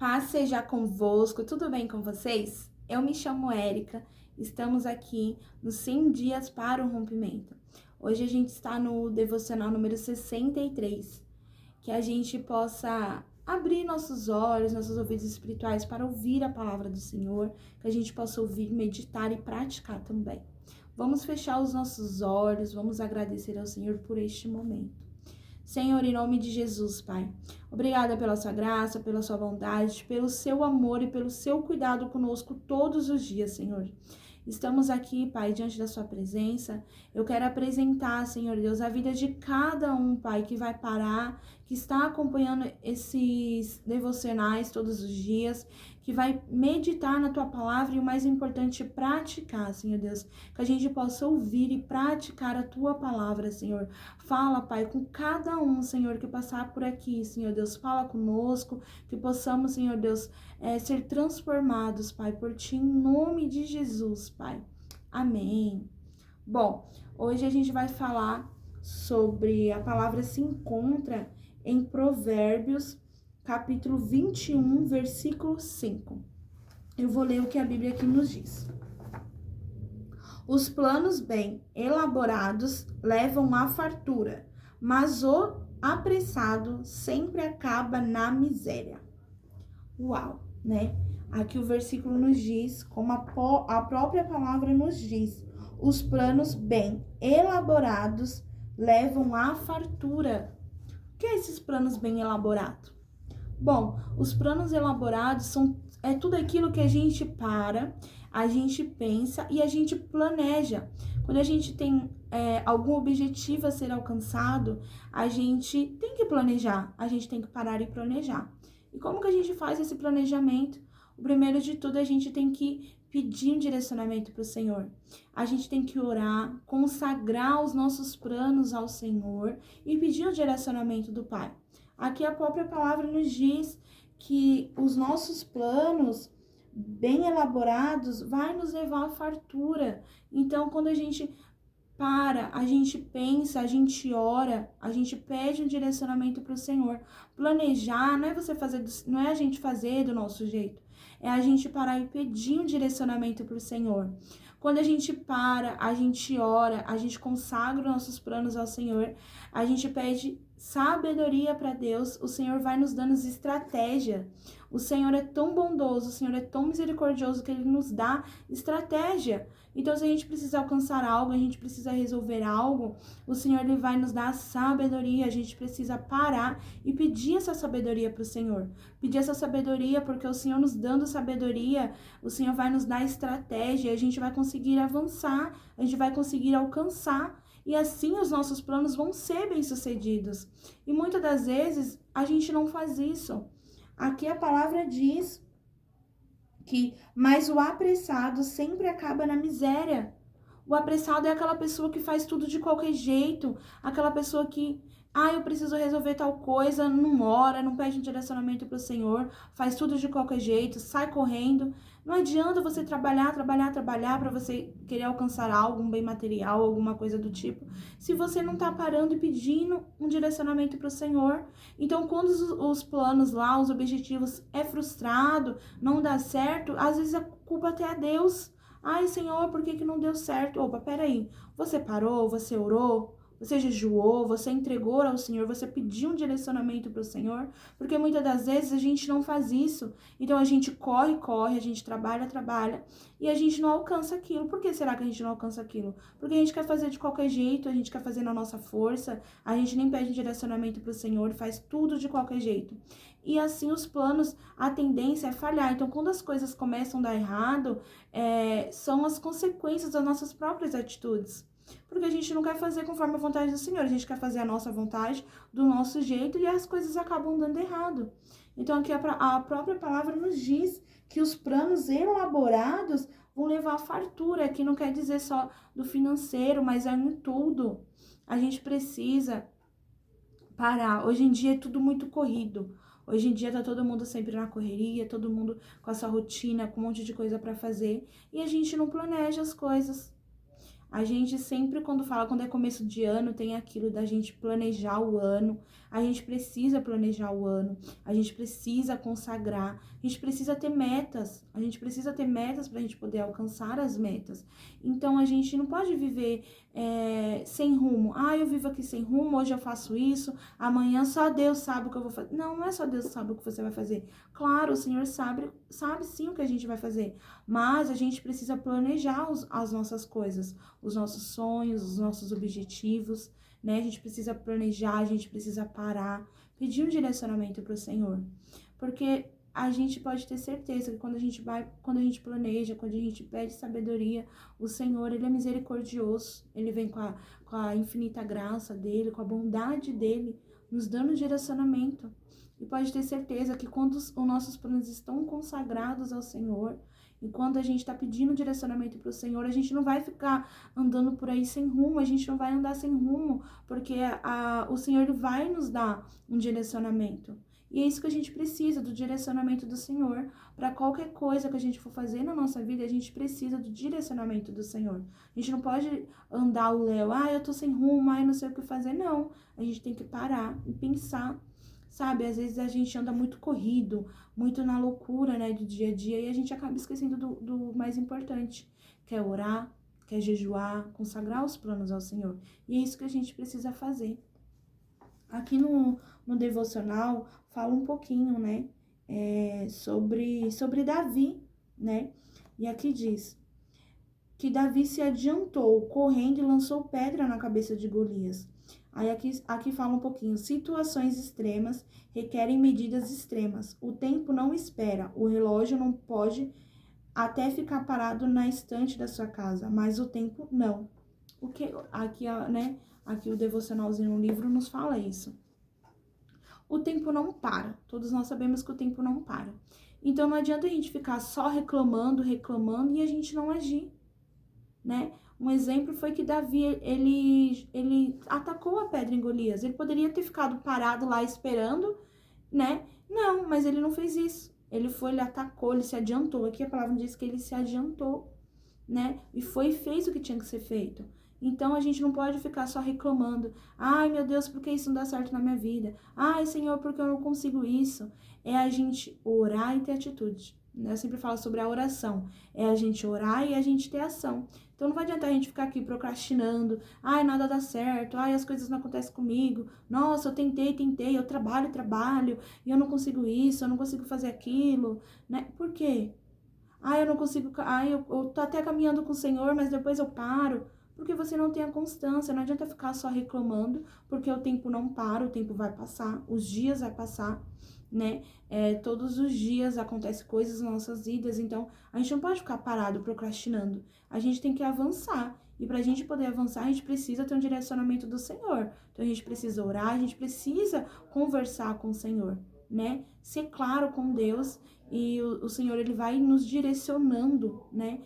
Paz seja convosco, tudo bem com vocês? Eu me chamo Érica, estamos aqui nos 100 dias para o rompimento. Hoje a gente está no devocional número 63, que a gente possa abrir nossos olhos, nossos ouvidos espirituais para ouvir a palavra do Senhor, que a gente possa ouvir, meditar e praticar também. Vamos fechar os nossos olhos, vamos agradecer ao Senhor por este momento. Senhor, em nome de Jesus, Pai, obrigada pela sua graça, pela sua bondade, pelo seu amor e pelo seu cuidado conosco todos os dias, Senhor. Estamos aqui, Pai, diante da sua presença. Eu quero apresentar, Senhor Deus, a vida de cada um, Pai, que vai parar, que está acompanhando esses devocionais todos os dias, que vai meditar na tua palavra e o mais importante, praticar, Senhor Deus, que a gente possa ouvir e praticar a tua palavra, Senhor. Fala, Pai, com cada um, Senhor, que passar por aqui, Senhor Deus, fala conosco, que possamos, Senhor Deus, ser transformados, Pai, por Ti, em nome de Jesus, Pai. Amém. Bom, hoje a gente vai falar sobre a palavra se encontra em Provérbios, capítulo 21, versículo 5. Eu vou ler o que a Bíblia aqui nos diz. Os planos bem elaborados levam à fartura, mas o apressado sempre acaba na miséria. Uau, né? Aqui o versículo nos diz, como a própria palavra nos diz, os planos bem elaborados levam à fartura. O que é esses planos bem elaborados? Bom, os planos elaborados é tudo aquilo que a gente a gente pensa e a gente planeja. Quando a gente tem algum objetivo a ser alcançado, a gente tem que planejar, a gente tem que parar e planejar. E como que a gente faz esse planejamento? O primeiro de tudo, a gente tem que pedir um direcionamento para o Senhor. A gente tem que orar, consagrar os nossos planos ao Senhor e pedir o direcionamento do Pai. Aqui a própria palavra nos diz que os nossos planos bem elaborados vai nos levar à fartura. Então, quando a gente a gente pensa, a gente ora, a gente pede um direcionamento para o Senhor. Planejar não é a gente fazer do nosso jeito, é a gente parar e pedir um direcionamento para o Senhor. Quando a gente a gente ora, a gente consagra os nossos planos ao Senhor, a gente pede sabedoria para Deus, o Senhor vai nos dando estratégia. O Senhor é tão bondoso, o Senhor é tão misericordioso que Ele nos dá estratégia. Então, se a gente precisa alcançar algo, a gente precisa resolver algo, o Senhor Ele vai nos dar sabedoria. A gente precisa parar e pedir essa sabedoria para o Senhor. Pedir essa sabedoria, porque o Senhor nos dando sabedoria, o Senhor vai nos dar estratégia, a gente vai conseguir avançar, a gente vai conseguir alcançar. E assim os nossos planos vão ser bem-sucedidos. E muitas das vezes a gente não faz isso. Aqui a palavra diz mas o apressado sempre acaba na miséria. O apressado é aquela pessoa que faz tudo de qualquer jeito, aquela pessoa que, eu preciso resolver tal coisa, não ora, não pede um direcionamento para o Senhor, faz tudo de qualquer jeito, sai correndo. Não adianta você trabalhar para você querer alcançar algo, um bem material, alguma coisa do tipo, se você não tá parando e pedindo um direcionamento para o Senhor. Então, quando os planos lá, os objetivos é frustrado, não dá certo, às vezes a culpa até é Deus. Ai, Senhor, por que não deu certo? Opa, peraí. Você parou, você orou, você jejuou, você entregou ao Senhor, você pediu um direcionamento para o Senhor? Porque muitas das vezes a gente não faz isso. Então a gente corre, a gente trabalha e a gente não alcança aquilo. Por que será que a gente não alcança aquilo? Porque a gente quer fazer de qualquer jeito, a gente quer fazer na nossa força, a gente nem pede um direcionamento para o Senhor, faz tudo de qualquer jeito. E assim os planos, a tendência é falhar. Então, quando as coisas começam a dar errado, são as consequências das nossas próprias atitudes. Porque a gente não quer fazer conforme a vontade do Senhor, a gente quer fazer a nossa vontade, do nosso jeito, e as coisas acabam dando errado. Então, aqui a própria palavra nos diz que os planos elaborados vão levar à fartura, que não quer dizer só do financeiro, mas é em tudo. A gente precisa parar. Hoje em dia é tudo muito corrido. Hoje em dia tá todo mundo sempre na correria, todo mundo com a sua rotina, com um monte de coisa para fazer, e a gente não planeja as coisas. A gente sempre, quando é começo de ano, tem aquilo da gente planejar o ano. A gente precisa planejar o ano, a gente precisa consagrar, a gente precisa ter metas. A gente precisa ter metas para a gente poder alcançar as metas. Então, a gente não pode viver sem rumo. Ah, eu vivo aqui sem rumo, hoje eu faço isso, amanhã só Deus sabe o que eu vou fazer. Não, não é só Deus sabe o que você vai fazer. Claro, o Senhor sabe sim o que a gente vai fazer, mas a gente precisa planejar as nossas coisas, os nossos sonhos, os nossos objetivos, né? A gente precisa planejar, a gente precisa parar, pedir um direcionamento para o Senhor, porque a gente pode ter certeza que quando a gente planeja, quando a gente pede sabedoria, o Senhor, Ele é misericordioso, Ele vem com a infinita graça dEle, com a bondade dEle, nos dando direcionamento. E pode ter certeza que quando os nossos planos estão consagrados ao Senhor, e quando a gente está pedindo direcionamento para o Senhor, a gente não vai ficar andando por aí sem rumo, a gente não vai andar sem rumo, porque o Senhor vai nos dar um direcionamento. E é isso que a gente precisa, do direcionamento do Senhor. Para qualquer coisa que a gente for fazer na nossa vida, a gente precisa do direcionamento do Senhor. A gente não pode andar o léu, eu tô sem rumo, eu não sei o que fazer. Não, a gente tem que parar e pensar. Sabe, às vezes a gente anda muito corrido, muito na loucura, né, do dia a dia, e a gente acaba esquecendo do mais importante, que é orar, que é jejuar, consagrar os planos ao Senhor. E é isso que a gente precisa fazer. Aqui no devocional, fala um pouquinho, né, sobre Davi, né, e aqui diz que Davi se adiantou, correndo e lançou pedra na cabeça de Golias. Aí aqui fala um pouquinho, situações extremas requerem medidas extremas. O tempo não espera, o relógio não pode até ficar parado na estante da sua casa, mas o tempo não. O que aqui, né? Aqui o devocionalzinho no livro nos fala isso. O tempo não para. Todos nós sabemos que o tempo não para. Então não adianta a gente ficar só reclamando e a gente não agir, né? Um exemplo foi que Davi, ele atacou a pedra em Golias. Ele poderia ter ficado parado lá esperando, né? Não, mas ele não fez isso. Ele atacou, ele se adiantou. Aqui a palavra diz que ele se adiantou, né? E fez o que tinha que ser feito. Então a gente não pode ficar só reclamando. Ai, meu Deus, por que isso não dá certo na minha vida? Ai, Senhor, por que eu não consigo isso? É a gente orar e ter atitude. Eu sempre falo sobre a oração. É a gente orar e a gente ter ação. Então não vai adiantar a gente ficar aqui procrastinando. Ai, nada dá certo. Ai, as coisas não acontecem comigo. Nossa, eu tentei. Eu trabalho. E eu não consigo isso, eu não consigo fazer aquilo. Né? Por quê? Ai, eu não consigo. Ai, eu tô até caminhando com o Senhor, mas depois eu paro. Porque você não tem a constância. Não adianta ficar só reclamando, porque o tempo não para, o tempo vai passar, os dias vai passar, né? Todos os dias acontecem coisas nas nossas vidas, então a gente não pode ficar parado procrastinando. A gente tem que avançar. E pra gente poder avançar, a gente precisa ter um direcionamento do Senhor. Então a gente precisa orar, a gente precisa conversar com o Senhor, né? Ser claro com Deus, e o Senhor, ele vai nos direcionando, né?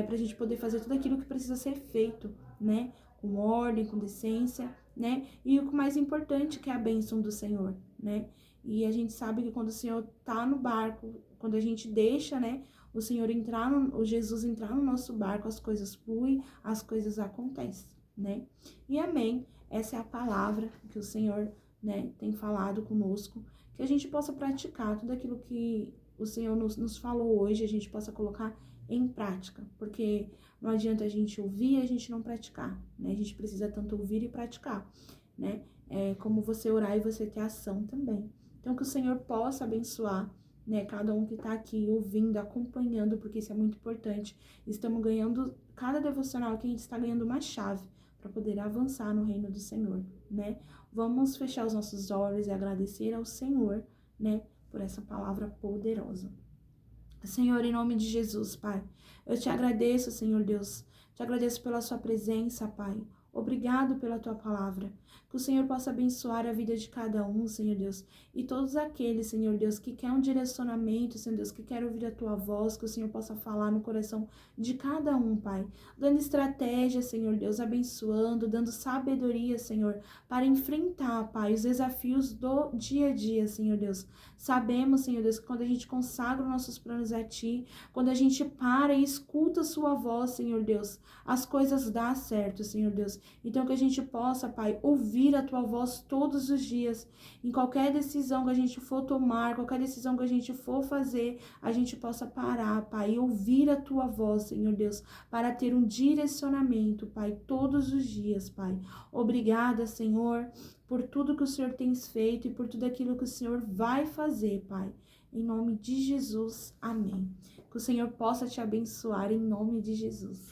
Pra gente poder fazer tudo aquilo que precisa ser feito, né? Com ordem, com decência, né? E o mais importante, que é a bênção do Senhor, né? E a gente sabe que quando o Senhor tá no barco, quando a gente deixa, né, o Senhor o Jesus entrar no nosso barco, as coisas fluem, as coisas acontecem, né? E amém. Essa é a palavra que o Senhor, né, tem falado conosco, que a gente possa praticar tudo aquilo que o Senhor nos falou hoje, a gente possa colocar em prática, porque não adianta a gente ouvir e a gente não praticar, né? A gente precisa tanto ouvir e praticar, né? Como você orar e você ter ação também. Então, que o Senhor possa abençoar, né, cada um que está aqui ouvindo, acompanhando, porque isso é muito importante. Estamos ganhando, cada devocional aqui, a gente está ganhando uma chave para poder avançar no reino do Senhor, né? Vamos fechar os nossos olhos e agradecer ao Senhor, né, por essa palavra poderosa. Senhor, em nome de Jesus, Pai, eu te agradeço, Senhor Deus, te agradeço pela sua presença, Pai. Obrigado pela tua palavra. Que o Senhor possa abençoar a vida de cada um, Senhor Deus. E todos aqueles, Senhor Deus, que quer um direcionamento, Senhor Deus, que quer ouvir a tua voz, que o Senhor possa falar no coração de cada um, Pai. Dando estratégia, Senhor Deus, abençoando, dando sabedoria, Senhor, para enfrentar, Pai, os desafios do dia a dia, Senhor Deus. Sabemos, Senhor Deus, que quando a gente consagra os nossos planos a Ti, quando a gente para e escuta a Sua voz, Senhor Deus, as coisas dão certo, Senhor Deus. Então que a gente possa, Pai, ouvir a Tua voz todos os dias, em qualquer decisão que a gente for tomar, qualquer decisão que a gente for fazer, a gente possa parar, Pai, e ouvir a Tua voz, Senhor Deus, para ter um direcionamento, Pai, todos os dias, Pai. Obrigada, Senhor, por tudo que o Senhor tem feito e por tudo aquilo que o Senhor vai fazer, Pai. Em nome de Jesus, amém. Que o Senhor possa te abençoar em nome de Jesus.